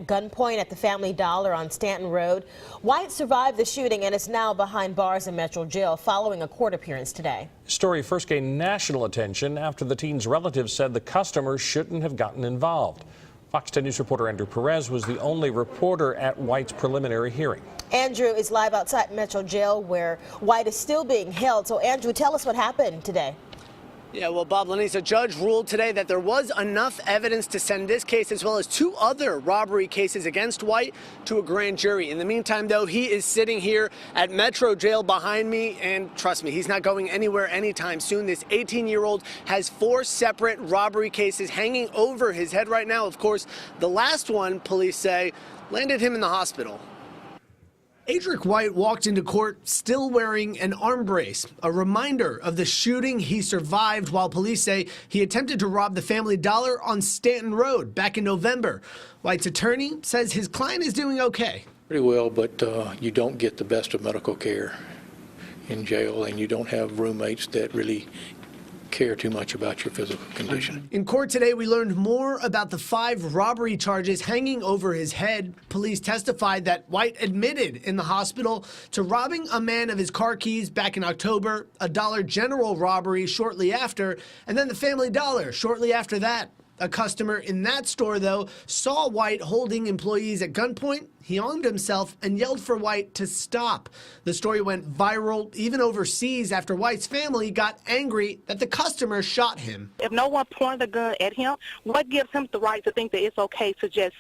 Gunpoint at the Family Dollar on Stanton Road. White survived the shooting and is now behind bars in Metro Jail following a court appearance today. Story first gained national attention after the teen's relatives said the customer shouldn't have gotten involved. Fox 10 News reporter Andrew Perez was the only reporter at White's preliminary hearing. Andrew is live outside Metro Jail where White is still being held. So Andrew, tell us what happened today. Yeah, well, Bob Lenise, a judge ruled today that there was enough evidence to send this case as well as 2 other robbery cases against White to a grand jury. In the meantime, though, he is sitting here at Metro Jail behind me, and trust me, he's not going anywhere anytime soon. This 18-year-old has 4 separate robbery cases hanging over his head right now. Of course, the last one, police say, landed him in the hospital. Adric White walked into court still wearing an arm brace, a reminder of the shooting he survived while police say he attempted to rob the Family Dollar on Stanton Road back in November. White's attorney says his client is doing okay. Pretty well, but you don't get the best of medical care in jail, and you don't have roommates that really care too much about your physical condition. In court today, we learned more about the 5 robbery charges hanging over his head. Police testified that White admitted in the hospital to robbing a man of his car keys back in October, a Dollar General robbery shortly after, and then the Family Dollar shortly after that. A customer in that store, though, saw White holding employees at gunpoint. He armed himself and yelled for White to stop. The story went viral, even overseas, after White's family got angry that the customer shot him. If no one pointed a gun at him, what gives him the right to think that it's okay to just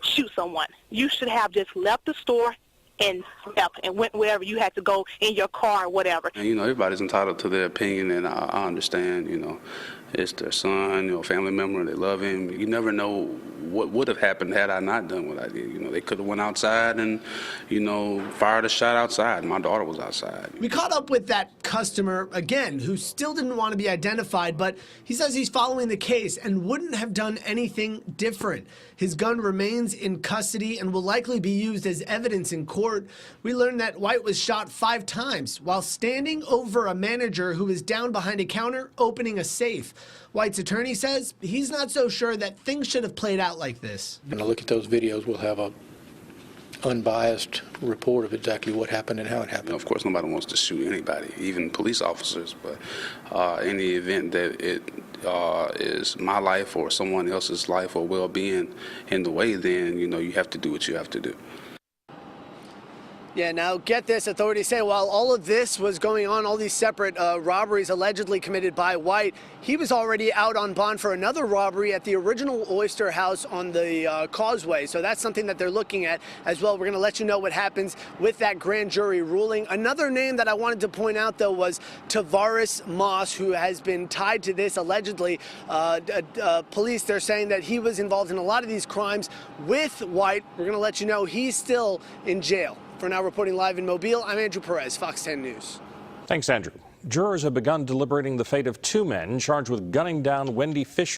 shoot someone? You should have just left the store and left and went wherever you had to go in your car or whatever. And, everybody's entitled to their opinion, and I understand, it's their son, family member, they love him. You never know what would have happened had I not done what I did. They could have went outside and, fired a shot outside. My daughter was outside. We caught up with that customer again, who still didn't want to be identified, but he says he's following the case and wouldn't have done anything different. His gun remains in custody and will likely be used as evidence in court. We learned that White was shot 5 times while standing over a manager who was down behind a counter opening a safe. White's attorney says he's not so sure that things should have played out like this. When I look at those videos, we'll have a unbiased report of exactly what happened and how it happened. Of course, nobody wants to shoot anybody, even police officers, but in the event that it is my life or someone else's life or well-being in the way, then, you have to do what you have to do. Yeah, now get this, authorities say while all of this was going on, all these separate robberies allegedly committed by White, he was already out on bond for another robbery at the original Oyster House on the Causeway. So that's something that they're looking at as well. We're going to let you know what happens with that grand jury ruling. Another name that I wanted to point out, though, was Tavares Moss, who has been tied to this allegedly. Police, they're saying that he was involved in a lot of these crimes with White. We're going to let you know he's still in jail. For now, reporting live in Mobile, I'm Andrew Perez, Fox 10 News. Thanks, Andrew. Jurors have begun deliberating the fate of 2 men charged with gunning down Wendy Fisher.